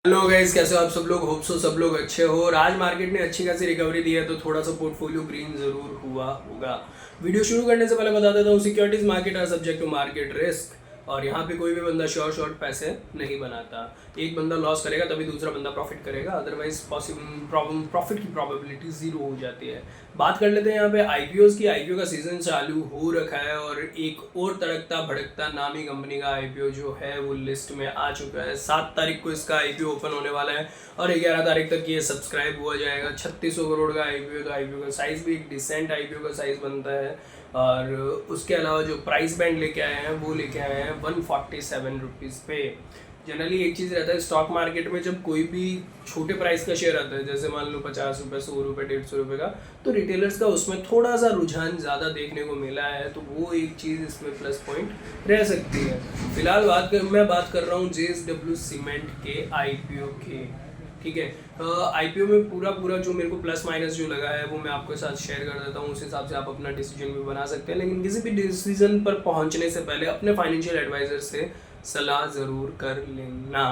Hello guys, कैसे हो आप सब लोग। होप सो सब लोग अच्छे हो। और आज मार्केट ने अच्छी खासी रिकवरी दी है तो थोड़ा सा पोर्टफोलियो ग्रीन जरूर हुआ होगा। वीडियो शुरू करने से पहले बता देता हूँ, securities market are subject to market risk. और यहाँ पे कोई भी बंदा शॉर्ट पैसे नहीं बनाता। एक बंदा लॉस करेगा तभी दूसरा बंदा प्रॉफिट करेगा, अदरवाइज प्रॉफिट की प्रोबेबिलिटी जीरो हो जाती है। बात कर लेते हैं यहाँ पे आईपीओ की। आईपीओ का सीजन चालू हो रखा है और एक और तड़कता भड़कता नामी कंपनी का आईपीओ जो है वो लिस्ट में आ चुका है। 7 तारीख को इसका आईपीओ ओपन होने वाला है और 11 तारीख तक ये सब्सक्राइब हुआ जाएगा। 3600 करोड़ का आईपीओ, तो आईपीओ का साइज भी एक डिसेंट आईपीओ का साइज बनता है। और उसके अलावा जो प्राइस बैंड लेके आए हैं वो लेके आए हैं 147 रुपीज़ पे। जनरली एक चीज़ रहता है स्टॉक मार्केट में, जब कोई भी छोटे प्राइस का शेयर आता है, जैसे मान लो 50 रुपये, 100 रुपये, 150 रुपये का, तो रिटेलर्स का उसमें थोड़ा सा रुझान ज़्यादा देखने को मिला है, तो वो एक चीज़ इसमें प्लस पॉइंट रह सकती है। फिलहाल मैं बात कर रहा हूँ जेएसडब्ल्यू सीमेंट के आईपीओ के। ठीक है, आईपीओ में पूरा जो मेरे को प्लस माइनस जो लगा है वो मैं आपके साथ शेयर कर देता हूँ। उस हिसाब से आप अपना डिसीजन भी बना सकते हैं, लेकिन किसी भी डिसीजन पर पहुँचने से पहले अपने फाइनेंशियल एडवाइजर से सलाह ज़रूर कर लेना।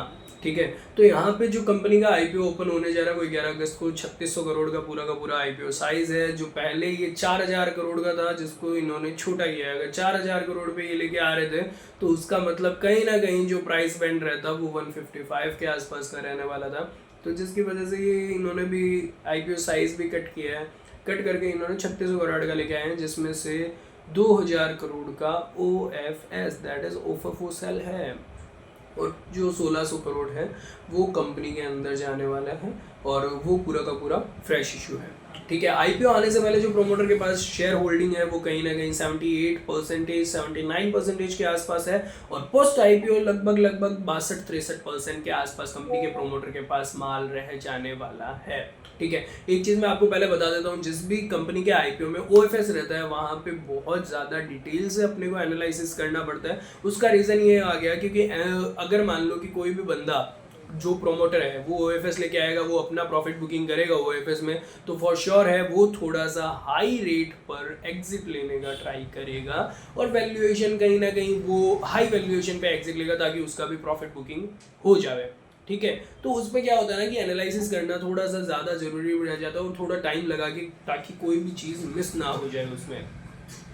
ठीक है, तो यहाँ पे जो कंपनी का आईपीओ ओपन होने जा रहा है वो 11 अगस्त को 3600 करोड़ का पूरा आईपीओ साइज है। जो पहले ये 4000 करोड़ का था, जिसको इन्होंने छोटा किया है। अगर 4000 करोड़ पे ये लेके आ रहे थे तो उसका मतलब कहीं ना कहीं जो प्राइस बैंड रहता वो 155 के आसपास का रहने वाला था। तो जिसकी वजह से ये इन्होंने भी आईपीओ साइज भी कट किया है। कट करके इन्होंने 3600 करोड़ का लेके आए हैं, जिसमें से 2000 करोड़ का OFS that is offer for sale है, और जो 1600 करोड़ है वो कंपनी के अंदर जाने वाला है, और वो पूरा का पूरा फ्रेश इशू है। ठीक है, आईपीओ आने से पहले जो प्रोमोटर के पास शेयर होल्डिंग है वो कहीं ना कहीं 78%, 79% के आसपास है, और पोस्ट आईपीओ लगभग 62-63% के आसपास कंपनी के प्रोमोटर के पास माल रह जाने वाला है। ठीक है, एक चीज़ मैं आपको पहले बता देता हूँ, जिस भी कंपनी के आईपीओ में ओएफएस रहता है वहाँ पे बहुत ज़्यादा डिटेल से अपने को एनालिसिस करना पड़ता है। उसका रीज़न ये आ गया क्योंकि अगर मान लो कि कोई भी बंदा जो प्रोमोटर है वो ओएफएस लेके आएगा, वो अपना प्रॉफिट बुकिंग करेगा ओएफएस में, तो फॉर श्योर है वो थोड़ा सा हाई रेट पर एग्जिट लेने का ट्राई करेगा, और वैल्यूएशन कहीं ना कहीं वो हाई वैल्यूएशन पे एग्जिट लेगा ताकि उसका भी प्रॉफिट बुकिंग हो जाए। ठीक है, तो उसमें क्या होता है ना कि एनालिसिस करना थोड़ा सा ज़्यादा ज़रूरी रह जाता है, और थोड़ा टाइम लगा के, ताकि कोई भी चीज़ मिस ना हो जाए उसमें।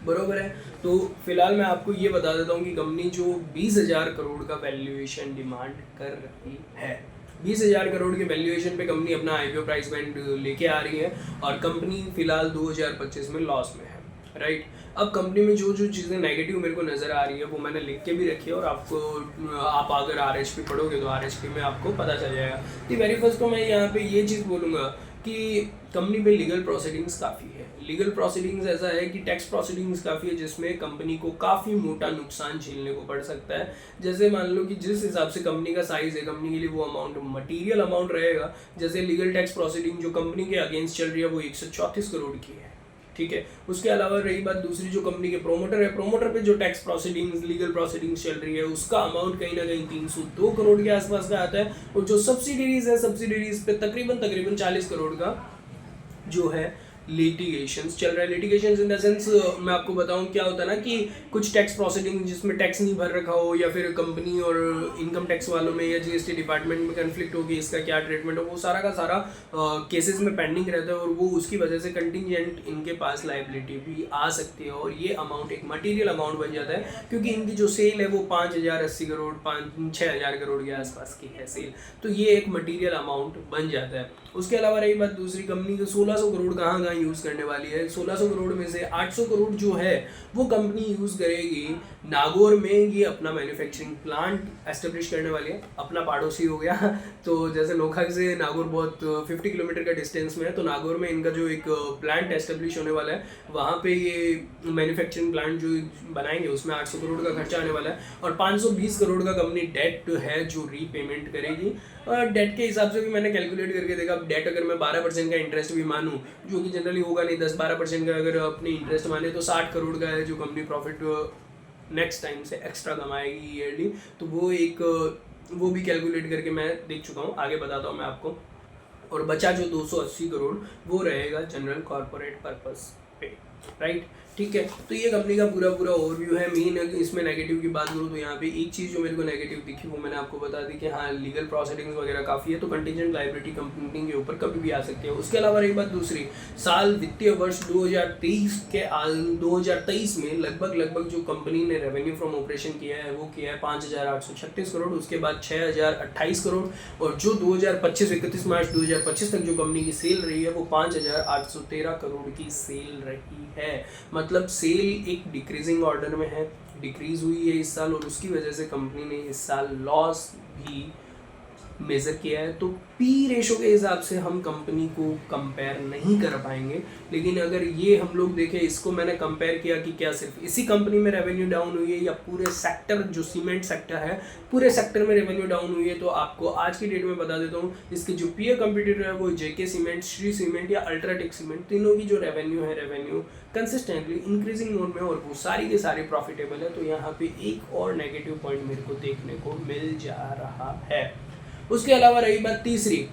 बरोबर है। तो फिलहाल मैं आपको ये बता देता हूँ कि कंपनी जो 20,000 करोड़ का वैल्यूएशन डिमांड कर रही है, 20,000 करोड़ के वैल्यूएशन पे कंपनी अपना आईपीओ प्राइस बैंड लेके आ रही है, और कंपनी फिलहाल 2025 में लॉस में है। राइट, अब कंपनी में जो चीज़ें नेगेटिव मेरे को नज़र आ रही है वो मैंने लिख के भी रखी है, और आप अगर आरएचपी पढ़ोगे तो आरएचपी में आपको पता चल जाएगा। तो वेरी फर्स्ट तो मैं यहाँ पे ये चीज़ बोलूँगा कि कंपनी पे लीगल प्रोसीडिंग्स काफ़ी है। लीगल प्रोसीडिंग्स ऐसा है कि टैक्स प्रोसीडिंग्स काफ़ी है, जिसमें कंपनी को काफ़ी मोटा नुकसान झेलने को पड़ सकता है। जैसे मान लो कि जिस हिसाब से कंपनी का साइज है, कंपनी के लिए वो अमाउंट मटीरियल अमाउंट रहेगा। जैसे लीगल टैक्स प्रोसीडिंग जो कंपनी के अगेंस्ट चल रही है वो 134 करोड़ की है। ठीक है, उसके अलावा रही बात दूसरी, जो कंपनी के प्रोमोटर है, प्रोमोटर पे जो टैक्स प्रोसीडिंग्स लीगल प्रोसीडिंग्स चल रही है उसका अमाउंट कहीं ना कहीं 302 करोड़ के आसपास का आता है, और जो सब्सिडीज है, सब्सिडीज पे तकरीबन 40 करोड़ का जो है लिटिगेशंस चल रहा है। लिटिगेशंस इन द सेंस मैं आपको बताऊं क्या होता है ना कि कुछ टैक्स प्रोसीडिंग जिसमें टैक्स नहीं भर रखा हो, या फिर कंपनी और इनकम टैक्स वालों में या जीएसटी डिपार्टमेंट में कन्फ्लिक्ट होगी, इसका क्या ट्रीटमेंट हो, वो सारा का सारा केसेस में पेंडिंग रहता है, और वो उसकी वजह से कंटिजेंट इनके पास लाइबिलिटी भी आ सकती है, और ये अमाउंट एक मटीरियल अमाउंट बन जाता है, क्योंकि इनकी जो सेल है वो 5,080 करोड़ 6,000 करोड़ के आसपास की है सेल, तो ये एक मटीरियल अमाउंट बन जाता है। उसके अलावा रही बात दूसरी, कंपनी को 1600 करोड़ कहाँ यूज़ करने वाली है। 1600 करोड़ में से 800 करोड़ जो है वो कंपनी यूज़ करेगी नागौर में। ये अपना मैन्युफैक्चरिंग प्लांट एस्टेब्लिश करने वाली है, अपना पड़ोसी हो गया। तो जैसे नोखा से नागौर बहुत 50 किलोमीटर का डिस्टेंस में है, तो नागौर में इनका जो एक प्लांट एस्टेब्लिश होने वाला है, वहाँ पे ये मैन्युफैक्चरिंग प्लांट जो बनाएंगे उसमें 800 करोड़ का खर्चा आने वाला है, और 520 करोड़ का कंपनी डेट है जो रीपेमेंट करेगी। डेट के हिसाब से भी मैंने कैलकुलेट करके देखा, डेट अगर मैं 12% का इंटरेस्ट भी मानूं, जो कि जनरली होगा नहीं, 10-12% का अगर अपनी इंटरेस्ट माने, तो 60 करोड़ का है जो कंपनी प्रॉफिट नेक्स्ट टाइम से एक्स्ट्रा कमाएगी ईयरली। तो वो भी कैलकुलेट करके मैं देख चुका हूँ, आगे बताता हूँ मैं आपको। और बचा जो 280 करोड़ वो रहेगा जनरल कॉर्पोरेट पर्पस पे। राइट, ठीक है। तो ये कंपनी का पूरा ओवरव्यू है। मेन इसमें नेगेटिव की बात करूँ तो यहाँ पे एक चीज़ जो मेरे को नेगेटिव दिखी वो मैंने आपको बता दी कि हाँ लीगल प्रोसीडिंग्स वगैरह काफ़ी है, तो कंटीजेंट लायबिलिटी कंपनी के ऊपर कभी भी आ सकती है। उसके अलावा रही बात दूसरी, साल वित्तीय वर्ष 2023 में लगभग जो कंपनी ने रेवेन्यू फ्रॉम ऑपरेशन किया है वो किया है 5,836 करोड़, उसके बाद 6,028 करोड़, और जो 31 मार्च 2025 तक जो कंपनी की सेल रही है वो 5,813 करोड़ की सेल रही है। मतलब सेल एक डिक्रीजिंग ऑर्डर में है, डिक्रीज हुई है इस साल, और उसकी वजह से कंपनी ने इस साल लॉस भी मेज़र किया है। तो पी रेशो के हिसाब से हम कंपनी को कंपेयर नहीं कर पाएंगे, लेकिन अगर ये हम लोग देखें, इसको मैंने कंपेयर किया कि क्या सिर्फ इसी कंपनी में रेवेन्यू डाउन हुई है या पूरे सेक्टर जो सीमेंट सेक्टर है पूरे सेक्टर में रेवेन्यू डाउन हुई है, तो आपको आज की डेट में बता देता हूँ इसके जो पीयर कंपटीटर है वो जेके सीमेंट, श्री सीमेंट या अल्ट्राटेक सीमेंट, तीनों की जो रेवेन्यू कंसिस्टेंटली इंक्रीजिंग मोड में, और वो सारी के सारी प्रॉफिटेबल है। तो यहाँ पे एक और नेगेटिव पॉइंट मेरे को देखने को मिल जा रहा है। उसके अलावा रही बात तीसरी,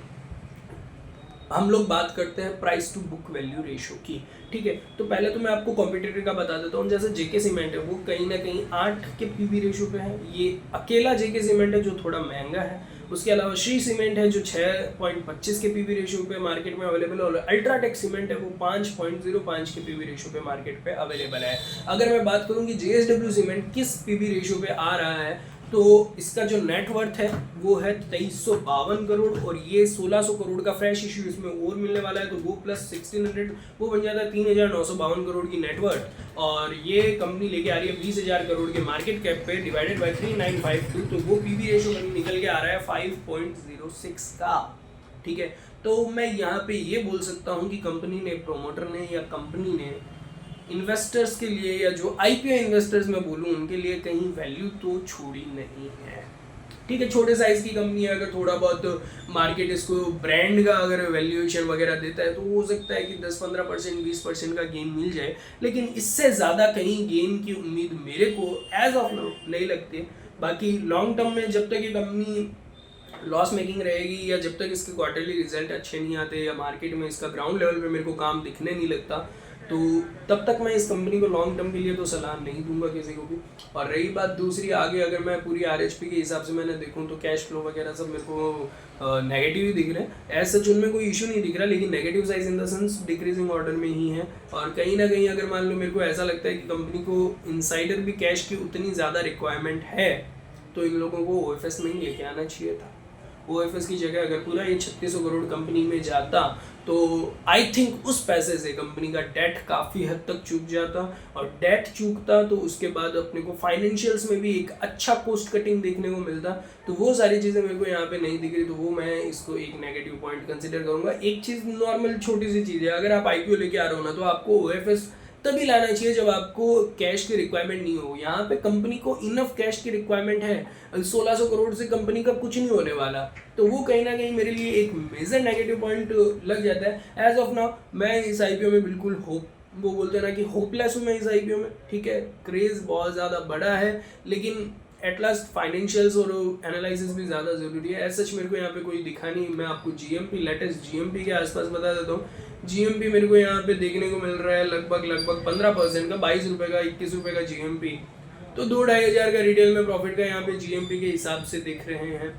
हम लोग बात करते हैं price to book value ratio की, ठीक है। तो पहले तो मैं आपको कॉम्पिटिटर का बता देता हूँ। जैसे जेके सीमेंट है वो कहीं ना कहीं 8 के पीवी रेशो पे है, ये अकेला जेके सीमेंट है जो थोड़ा महंगा है। उसके अलावा श्री सीमेंट है जो 6.25 के पीवी रेशो पे मार्केट में अवेलेबल है, और अल्ट्राटेक सीमेंट है वो 5.05 के पीवी रेशो पे मार्केट पे अवेलेबल है। अगर मैं बात करूँ कि जेएसडब्ल्यू सीमेंट किस पीवी रेशो पे आ रहा है, तो इसका जो नेट वर्थ है वो है 2352 करोड़, और ये 1600 करोड़ का फ्रेश इश्यू इसमें और मिलने वाला है, तो वो प्लस 1600 वो बन जाता है 3952 करोड़ की नेटवर्थ, और ये कंपनी लेके आ रही है 20,000 करोड़ के मार्केट कैप पे डिवाइडेड बाय 3952, तो वो पीवी रेशो निकल के आ रहा है 5.06 का, ठीक है। तो मैं यहाँ पे ये बोल सकता हूँ कि कंपनी ने, प्रोमोटर ने या कंपनी ने इन्वेस्टर्स के लिए, या जो आईपीओ इन्वेस्टर्स मैं बोलूँ उनके लिए कहीं वैल्यू तो छोड़ी नहीं है, ठीक है। छोटे साइज की कंपनी है, अगर थोड़ा बहुत मार्केट इसको ब्रांड का अगर वैल्यूएशन वगैरह देता है तो हो सकता है कि 10-15% 20% का गेन मिल जाए, लेकिन इससे ज़्यादा कहीं गेन की उम्मीद मेरे को एज ऑफ नाउ नहीं लगती। बाकी लॉन्ग टर्म में जब तक ये कंपनी लॉस मेकिंग रहेगी, या जब तक इसके क्वार्टरली रिजल्ट अच्छे नहीं आते, या मार्केट में इसका ग्राउंड लेवल पे मेरे को काम दिखने नहीं लगता, तो तब तक मैं इस कंपनी को लॉन्ग टर्म के लिए तो सलाह नहीं दूंगा किसी को भी। और रही बात दूसरी, आगे अगर मैं पूरी आरएचपी के हिसाब से मैंने देखूं तो कैश फ्लो वगैरह सब मेरे को नेगेटिव ही दिख रहे हैं। एज सच उनमें कोई इशू नहीं दिख रहा, लेकिन negative size in the sense decreasing order में ही है। और कहीं ना कहीं अगर मान लो मेरे को ऐसा लगता है कि कंपनी को इनसाइडर भी कैश की उतनी ज़्यादा रिक्वायरमेंट है, तो इन लोगों को ओएफएस में ही लेके आना चाहिए था। ओएफएस की जगह अगर पूरा ये 3600 करोड़ कंपनी में जाता तो आई थिंक उस पैसे से कंपनी का डेट काफ़ी हद तक चूक जाता, और डेट चूकता तो उसके बाद अपने को फाइनेंशियल्स में भी एक अच्छा कॉस्ट कटिंग देखने को मिलता। तो वो सारी चीज़ें मेरे को यहाँ पे नहीं दिख रही, तो वो मैं इसको एक नेगेटिव पॉइंट कंसिडर करूँगा। एक चीज़ नॉर्मल छोटी सी चीज़ है, अगर आप आईपीओ लेके आ रहे हो ना, तो आपको ओएफएस तभी लाना चाहिए जब आपको कैश की रिक्वायरमेंट नहीं हो। यहाँ पे कंपनी को इनफ कैश की रिक्वायरमेंट है, 1600 करोड़ से कंपनी का कुछ नहीं होने वाला, तो वो कहीं ना कहीं मेरे लिए एक मेजर नेगेटिव पॉइंट लग जाता है। एज ऑफ नाउ मैं इस आईपीओ में बिल्कुल वो बोलते हैं ना कि होपलेस हूँ मैं इस आईपीओ में, ठीक है। क्रेज बहुत ज़्यादा बड़ा है, लेकिन एट लास्ट फाइनेंशियल्स और एनालिसिस भी ज़्यादा ज़रूरी है। एज सच मेरे को यहाँ पे कोई दिखा नहीं। मैं आपको जीएमपी, लेटेस्ट जीएमपी के आसपास बता देता हूँ। जीएमपी मेरे को यहाँ पे देखने को मिल रहा है लगभग 15% का, 22 रुपये का, 21 रुपये का जीएमपी, तो 2-2.5 हज़ार का रिटेल में प्रॉफिट का यहाँ पे जीएमपी के हिसाब से दिख रहे हैं।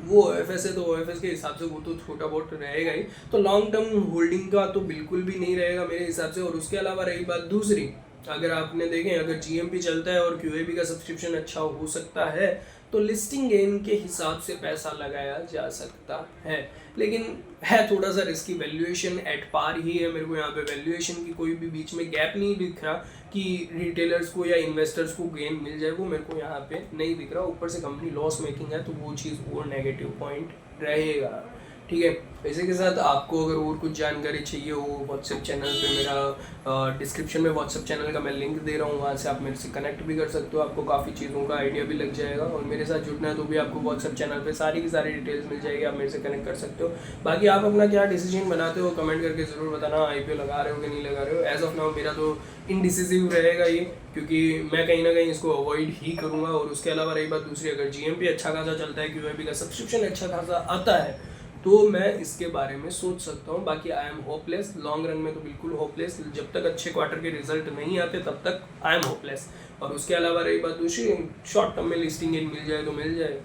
वो ओएफएस है तो ओएफएस के हिसाब से वो तो छोटा बहुत रहेगा ही, तो लॉन्ग टर्म होल्डिंग का तो बिल्कुल भी नहीं रहेगा मेरे हिसाब से। और उसके अलावा रही बात दूसरी, अगर आपने देखें अगर जीएमपी चलता है और क्यूएबी का सब्सक्रिप्शन अच्छा हो सकता है तो लिस्टिंग गेन के हिसाब से पैसा लगाया जा सकता है, लेकिन है थोड़ा सा रिस्की। वैल्यूएशन एट पार ही है, मेरे को यहाँ पे वैल्यूएशन की कोई भी बीच में गैप नहीं दिख रहा कि रिटेलर्स को या इन्वेस्टर्स को गेन मिल जाए, वो मेरे को यहाँ पे नहीं दिख रहा। ऊपर से कंपनी लॉस मेकिंग है, तो वो चीज़ और नेगेटिव पॉइंट रहेगा, ठीक है। इसी के साथ आपको अगर और कुछ जानकारी चाहिए हो, व्हाट्सएप चैनल पे मेरा डिस्क्रिप्शन में व्हाट्सएप चैनल का मैं लिंक दे रहा हूँ, वहाँ से आप मेरे से कनेक्ट भी कर सकते हो, आपको काफ़ी चीज़ों का आइडिया भी लग जाएगा। और मेरे साथ जुड़ना है तो भी आपको व्हाट्सएप चैनल पे सारी की सारी डिटेल्स मिल जाएगी, आप मेरे से कनेक्ट कर सकते हो। बाकी आप अपना क्या डिसीजन बनाते हो कमेंट करके ज़रूर बताना, आईपीओ लगा रहे हो कि नहीं लगा रहे हो। एज ऑफ नाउ मेरा तो इनडिसिसिव रहेगा ये, क्योंकि मैं कहीं ना कहीं इसको अवॉइड ही करूँगा। और उसके अलावा रही बात दूसरी, अगर जीएमपी अच्छा खासा चलता है, क्यूआईपी का सब्सक्रिप्शन अच्छा खासा आता है, तो मैं इसके बारे में सोच सकता हूँ। बाकी I am hopeless, long run में तो बिल्कुल होपलेस। जब तक अच्छे क्वार्टर के रिजल्ट नहीं आते तब तक आई एम होपलेस। और उसके अलावा रही बात दूसरी, शॉर्ट टर्म में लिस्टिंग इन मिल जाए तो मिल जाए,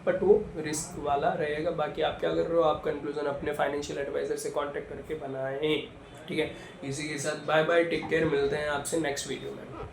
बट वो रिस्क वाला रहेगा। बाकी आप क्या कर रहे हो, आप कंक्लूजन अपने फाइनेंशियल एडवाइजर से कांटेक्ट करके बनाएं। ठीक है, इसी के साथ बाय बाय, टेक केयर, मिलते हैं आपसे नेक्स्ट वीडियो में।